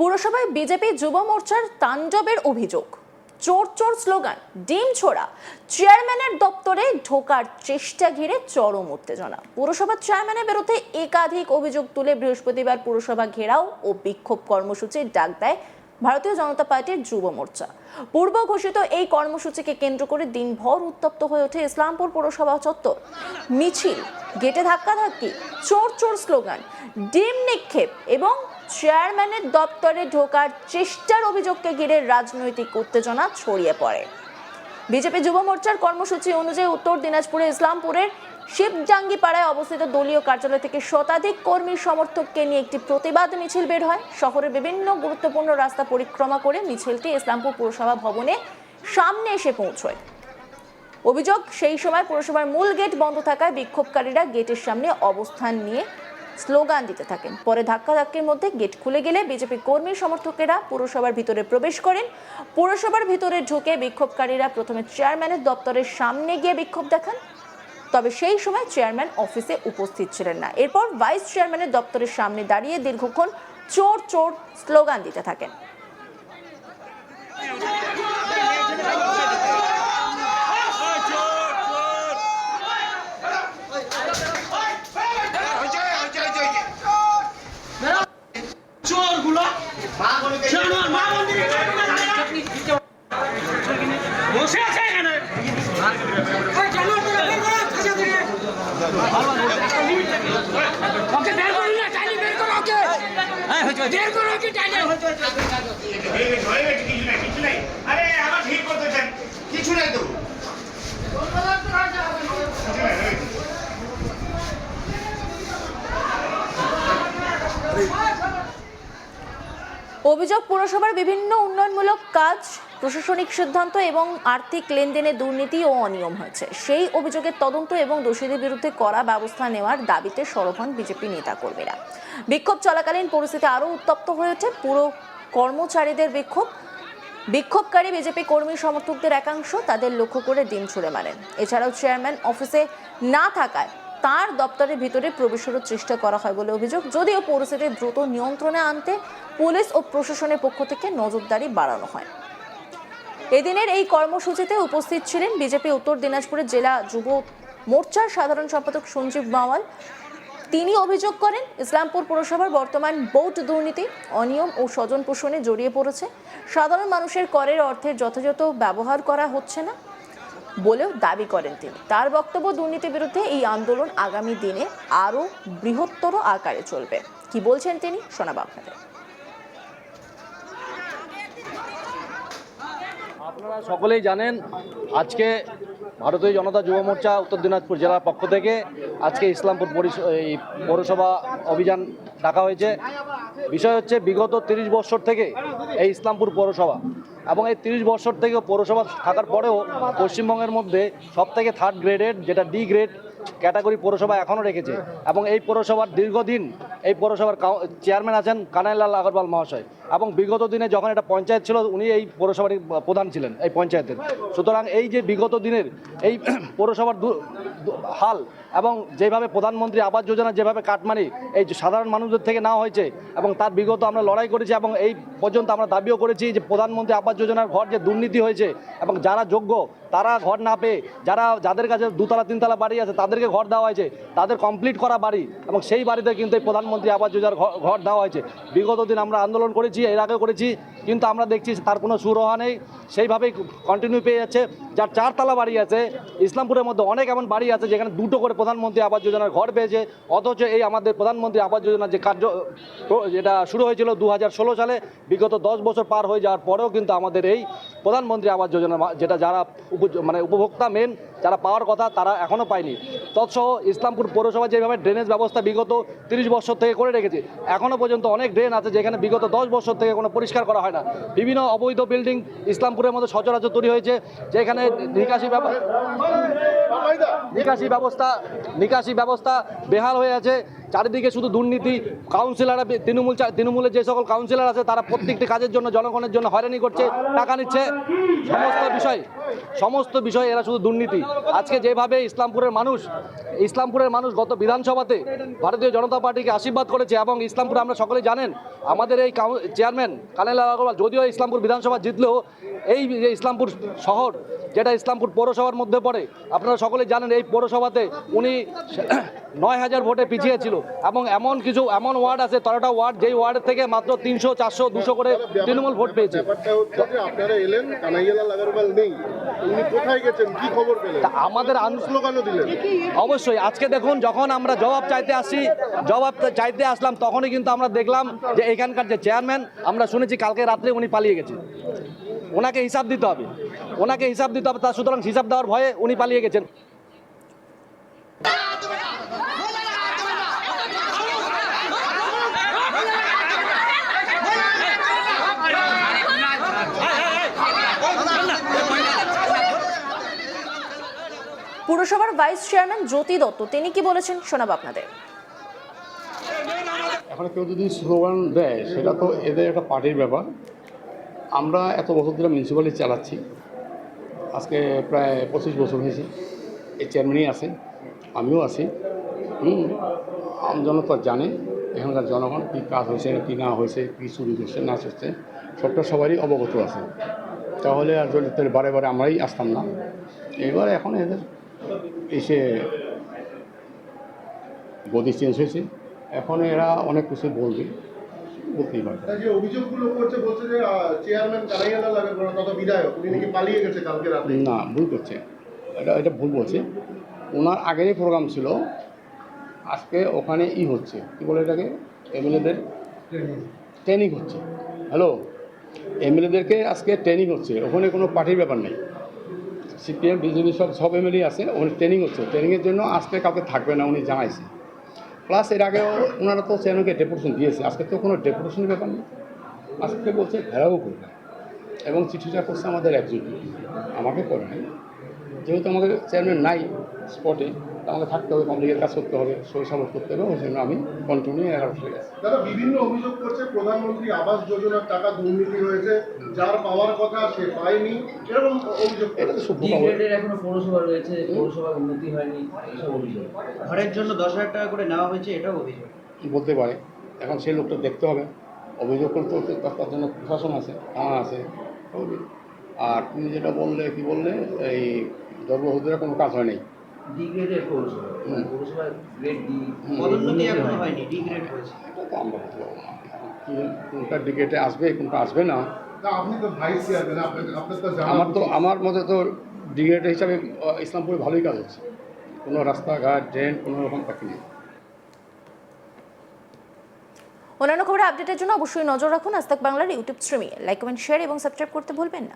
পুরসভায় BJP যুব মোর্চার তাণ্ডবের অভিযোগ। চোর চোর স্লোগান, ডিম ছোড়া, চেয়ারম্যানের দপ্তরে ঢোকার চেষ্টা ঘিরে চরম উত্তেজনা। পুরসভার চেয়ারম্যানের বিরুদ্ধে একাধিক অভিযোগ তুলে বৃহস্পতিবার পুরসভা ঘেরাও ও বিক্ষোভ কর্মসূচির ডাক দেয় ভারতীয় জনতা পার্টির যুব মোর্চা। পূর্ব ঘোষিত এই কর্মসূচিকে কেন্দ্র করে দিনভর উত্তপ্ত হয়ে ওঠে ইসলামপুর পৌরসভা চত্বর। মিছিল, গেটে ধাক্কাধাক্কি, চোর চোর স্লোগান, ডিম নিক্ষেপ এবং চেয়ারম্যানের দপ্তরে ঢোকার চেষ্টার অভিযোগকে ঘিরে রাজনৈতিক উত্তেজনা ছড়িয়ে পড়ে। বিজেপি যুব মোর্চার কর্মসূচি অনুযায়ী উত্তর দিনাজপুরের ইসলামপুরের শিবডাঙ্গি পাড়ায় অবস্থিত দলীয় কার্যালয় থেকে শতাধিক কর্মী সমর্থককে নিয়ে একটি প্রতিবাদ মিছিল বের হয়। শহরের বিভিন্ন গুরুত্বপূর্ণ রাস্তা পরিক্রমা করে মিছিলটি ইসলামপুর পুরসভা ভবনে সামনে এসে পৌঁছয়। অভিযোগ, সেই সময় পুরসভার মূল গেট বন্ধ থাকায় বিক্ষোভকারীরা গেটের সামনে অবস্থান নিয়ে স্লোগান দিতে থাকেন। পরে ধাক্কাধাক্কির মধ্যে গেট খুলে গেলে বিজেপি কর্মী সমর্থকেরা পুরসভার ভিতরে প্রবেশ করেন। পুরসভার ভিতরে ঢুকে বিক্ষোভকারীরা প্রথমে চেয়ারম্যানের দপ্তরের সামনে গিয়ে বিক্ষোভ দেখান, তবে সেই সময় চেয়ারম্যান অফিসে উপস্থিত ছিলেন না। এরপর ভাইস চেয়ারম্যানের দপ্তরের সামনে দাঁড়িয়ে দীর্ঘক্ষণ চোর চোর স্লোগান দিতে থাকেন। অভিযোগ, পুরসভার বিভিন্ন উন্নয়নমূলক কাজ, প্রশাসনিক সিদ্ধান্ত এবং আর্থিক লেনদেনে দুর্নীতি ও অনিয়ম হয়েছে। সেই অভিযোগের তদন্ত এবং দোষীদের বিরুদ্ধে কড়া ব্যবস্থা নেওয়ার দাবিতে সরব হন বিজেপি নেতাকর্মীরা। বিক্ষোভ চলাকালীন পরিস্থিতি আরও উত্তপ্ত হয়ে ওঠে। পুরো কর্মচারীদের বিক্ষোভকারী বিজেপি কর্মী সমর্থকদের একাংশ তাদের লক্ষ্য করে ডিম ছুড়ে মারেন। এছাড়াও চেয়ারম্যান অফিসে না থাকায় তার দপ্তরের ভিতরে প্রবেশেরও চেষ্টা করা হয় বলে অভিযোগ। যদিও পরিস্থিতি দ্রুত নিয়ন্ত্রণে আনতে পুলিশ ও প্রশাসনের পক্ষ থেকে নজরদারি বাড়ানো হয়। এদিনের এই কর্মসূচিতে উপস্থিত ছিলেন বিজেপি উত্তর দিনাজপুরের জেলা যুব মোর্চার সাধারণ সম্পাদক সঞ্জীব মাওয়াল। তিনি অভিযোগ করেন, ইসলামপুর পুরসভার বর্তমান বোর্ড দুর্নীতি, অনিয়ম ও স্বজন পোষণে জড়িয়ে পড়েছে। সাধারণ মানুষের করের অর্থের যথাযথ ব্যবহার করা হচ্ছে না বলেও দাবি করেন তিনি। তার বক্তব্য, দুর্নীতির বিরুদ্ধে এই আন্দোলন আগামী দিনে আরও বৃহত্তর আকারে চলবে। কি বলছেন তিনি, শোনাব আপনাদের। আপনারা সকলেই জানেন, আজকে ভারতীয় জনতা যুব মোর্চা উত্তর দিনাজপুর জেলার পক্ষ থেকে আজকে ইসলামপুর পৌরসভা অভিযান ডাকা হয়েছে। বিষয় হচ্ছে, বিগত 30 বছর থেকে এই ইসলামপুর পৌরসভা এবং এই 30 বছর থেকে পৌরসভা থাকার পরেও পশ্চিমবঙ্গের মধ্যে সবথেকে 3rd গ্রেডের, যেটা ডি গ্রেড ক্যাটাগরি পৌরসভা এখনও রেখেছে। এবং এই পৌরসভার দীর্ঘদিন এই পৌরসভার চেয়ারম্যান আছেন কানাইলাল আগরওয়াল মহাশয়, এবং বিগত দিনে যখন এটা পঞ্চায়েত ছিল উনি এই পৌরসভার প্রধান ছিলেন এই পঞ্চায়েতের। সুতরাং এই যে বিগত দিনের এই পৌরসভার হাল এবং যেভাবে প্রধানমন্ত্রী আবাস যোজনা যেভাবে কাটমানি এই সাধারণ মানুষদের থেকে নেওয়া হয়েছে, এবং তার বিগত আমরা লড়াই করেছি এবং এই পর্যন্ত আমরা দাবিও করেছি যে প্রধানমন্ত্রী আবাস যোজনার ঘর যে দুর্নীতি হয়েছে এবং যারা যোগ্য তারা ঘর না পেয়ে যাদের কাছে 2তলা 3তলা বাড়ি আছে তাদেরকে ঘর দেওয়া হয়েছে, তাদের কমপ্লিট করা বাড়ি, এবং সেই বাড়িতে কিন্তু এই প্রধানমন্ত্রী আবাস যোজনার ঘর দেওয়া হয়েছে। বিগত দিন আমরা আন্দোলন করেছি, এর আগেও করেছি, কিন্তু আমরা দেখছি তার কোনো সুরাহা নেই, সেইভাবেই কন্টিনিউ পেয়ে যাচ্ছে। যার 4তলা বাড়ি আছে, ইসলামপুরের মধ্যে অনেক এমন বাড়ি আছে যেখানে 2টো করে প্রধানমন্ত্রী আবাস যোজনার ঘর পেয়েছে, অথচ এই আমাদের প্রধানমন্ত্রী আবাস যোজনার যে যেটা শুরু হয়েছিল 2016 সালে, বিগত 10 বছর পার হয়ে যাওয়ার পরেও কিন্তু আমাদের এই প্রধানমন্ত্রী আবাস যোজনা যেটা যারা উপভোক্তা মেন যারা পাওয়ার কথা তারা এখনও পায়নি। তৎসহ ইসলামপুর পৌরসভা যেভাবে ড্রেনেজ ব্যবস্থা বিগত 30 বছর থেকে করে রেখেছে, এখনও পর্যন্ত অনেক ড্রেন আছে যেখানে বিগত 10 বছর থেকে কোনো পরিষ্কার করা হয় না। বিভিন্ন অবৈধ বিল্ডিং ইসলামপুরের মধ্যে সচরাচর তৈরি হয়েছে, যেখানে নিকাশি ব্যবস্থা বেহাল হয়ে আছে, চারিদিকে শুধু দুর্নীতি, কাউন্সিলররা তৃণমূলের যে সকল কাউন্সিলর আছে তারা প্রত্যেকটি কাজের জন্য জনগণের জন্য হয়রানি করছে, টাকা নিচ্ছে, সমস্ত বিষয় এরা শুধু দুর্নীতি। আজকে যেভাবে ইসলামপুরের মানুষ গত বিধানসভাতে ভারতীয় জনতা পার্টিকে আশীর্বাদ করেছে, এবং ইসলামপুরে আমরা সকলেই জানেন আমাদের এই চেয়ারম্যান কানাইলাল আগরওয়াল যদিও ইসলামপুর বিধানসভা জিতলেও এই যে ইসলামপুর শহর যেটা ইসলামপুর পৌরসভার মধ্যে পড়ে, আপনারা সকলেই জানেন এই পৌরসভাতে উনি 9,000 ভোটে পিছিয়ে ছিল, এবং এমন ওয়ার্ড আছে 13টা ওয়ার্ড, যেই ওয়ার্ডের থেকে মাত্র 300, 400, 200 করে তৃণমূল ভোট পেয়েছে। আপনারা এলেন, কানাইলাল আগরওয়াল নেই, উনি কোথায় গেছেন, কি খবর পেলেন? আমাদের স্লোগানও দিলেন। অবশ্যই আজকে দেখুন, যখন আমরা জবাব চাইতে আসলাম তখনই কিন্তু আমরা দেখলাম যে এখানকার যে চেয়ারম্যান, আমরা শুনেছি কালকে রাত্রে উনি পালিয়ে গেছেন। ওনাকে হিসাব দিতে হবে, তার সুতরাং হিসাব দেওয়ার ভয়ে উনি পালিয়ে গেছেন। পুরসভার ভাইস চেয়ারম্যান জ্যোতি দত্ত তিনি কি বলেছেন শোনাবো আপনাদের। এখন কেউ যদি স্লোগান দেয় সেটা তো এদের একটা পার্টির ব্যাপার। আমরা এত বছর ধরে মিউনিসিপ্যালিটি চালাচ্ছি, আজকে প্রায় 25 বছর হয়েছে। এই চেয়ারম্যানই আছে, আমিও আছি। আমজনতা জানে এখানকার জনগণ কী কাজ হয়েছে, কী না হয়েছে, কী চুরি করছে না করছে, সবটা সবারই অবগত আছে। তাহলে আর যদি বারে বারে আমরাই আসতাম না। এবার এখন এদের এসে গদি চেঞ্জ হয়েছে, এখন এরা অনেক কিছু বলতেই পারে। যে অভিযোগগুলো করছে, বলছে যে চেয়ারম্যান কানাইলাল আগরওয়াল তথা বিধায়ক উনি নাকি পালিয়ে গেছে কালকে রাতে। না, ভুল করছে, এটা ভুল বলছে। ওনার আগেরই প্রোগ্রাম ছিল, আজকে ওখানে হচ্ছে কী বলে এটাকে, এমএলএদের ট্রেনিং হচ্ছে। এমএলএদেরকে আজকে ট্রেনিং হচ্ছে, ওখানে কোনো পার্টির ব্যাপার নেই। সিপিএম বিজেপি সব এমএলএ আছে, ওখানে ট্রেনিং হচ্ছে। ট্রেনিংয়ের জন্য আজকে কাউকে থাকবে না উনি জানাইছে। প্লাস এর আগেও ওনারা তো চেয়ারম্যানকে ডেপুটেশন দিয়েছে, আজকে তো কোনো ডেপুটেশনের ব্যাপার নেই। আজকে বলছে ঘেরাও করবে, এবং চিঠিটা করছে আমাদের এক্সিকিউটিভ, আমাকে করে নাই। যেহেতু আমাকে চেয়ারম্যান নাই স্পটে, আমাকে থাকতে হবে, পাবলিকের কাজ করতে হবে, সই সাবত করতে হবে, ওই জন্য আমি কন্টিনিউ 11 হয়ে গেছি। দাদা, বিভিন্ন অভিযোগ করছে প্রধানমন্ত্রী আবাস যোজনার টাকা দুর্নীতি হয়েছে, যার পাওয়ার কথা সে পায়নি, এরকম অভিযোগ। এটা তো শুদ্ধ খবর। এখনো পৌরসভা রয়েছে, পৌরসভার উন্নতি হয়নি, এইসব অভিযোগ। ঘরের জন্য 10,000 টাকা করে নেওয়া হয়েছে, এটাও অভিযোগ। বলতে পারে, এখন সেই লোকটা দেখতে হবে। অভিযোগ করতে হচ্ছে, তার জন্য প্রশাসন আছে, থানা আছে। আর তুমি যেটা বললে, কি বললে, এই ধর্মহুদুরা কোনো কাজ হয় নাই। ডি গ্রেডের পৌরসভা, পৌরসভা গ্রেড ডি, পদোন্নতি এখনো হয়নি, ডি গ্রেড হয়েছে। এটা তো আমরা বলতে পারবো না কোনটা ডিগ্রেডে আসবে, কোনটা আসবে না। আপনি তো ভাইস চেয়ারম্যান, আপনার তো জানা উচিত। আমার মতে তো ডিগ্রেড হিসাবে ইসলামপুরে ভালোই কাজ হচ্ছে, কোনো রাস্তাঘাট ড্রেন কোনো রকম বাকি নেই। অন্যান্য খবরের আপডেটের জন্য অবশ্যই নজর রাখুন আজ তাক বাংলার ইউটিউব স্ট্রিমিংয়ে। লাইক, কমেন্ট, শেয়ার এবং সাবস্ক্রাইব করতে ভুলবেন না।